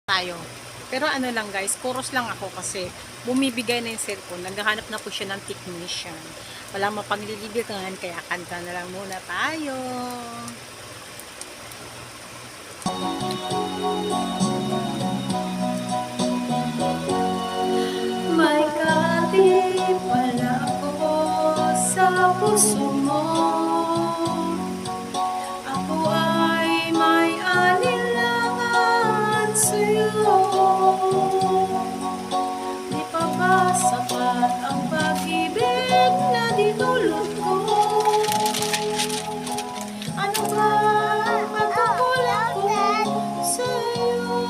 tayo. Pero ano lang guys, chorus lang ako kasi bumibigay na yung cellphone. Naghahanap na po siya ng technician. Walang mapaglilibigan, kaya kanta na lang muna tayo. May kati pala ako sa puso mo. Ako ay may alinlangan sa'yo. Di pa ba sapat ang pag-ibig na dinulot ko? Ano ba ang pagkukulang ko sa'yo?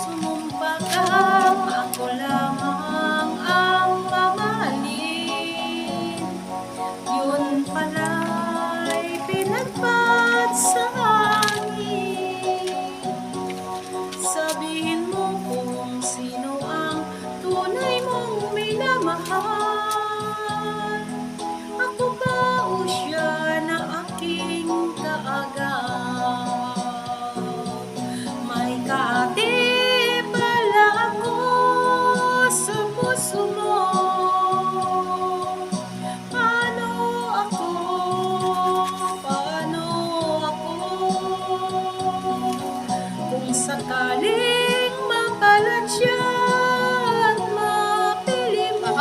Sumumpa kang ako lamang ang mamahalin. Yun pala'y pinagpat sa hangin. Sabihin mo kung sino ang tunay mong minamahal. Ako ba o siya na aking kaagap? May kaati pala ako sa puso mo. Paano ako? Kung sakaling mapalat siya at mapili mo,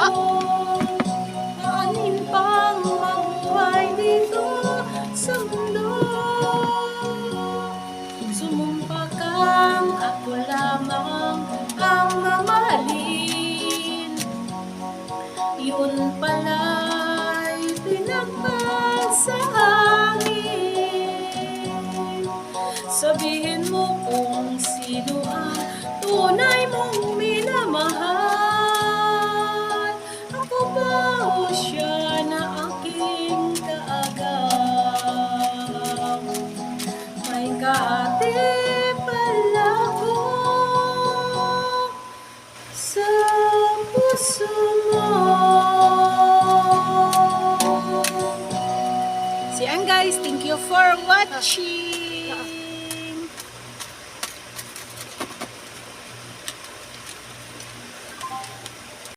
aanin pang mabuhay dito sa mundo. Sumumpa kang ako lamang ang mamahalin. Yun pala'y pinagpag sa hangin. Sabihin mo kung sino ang tunay mong minamahal. Ako ba o siya na aking kaagap? May kaati pala ako sa puso mo. So yan guys, thank you for watching.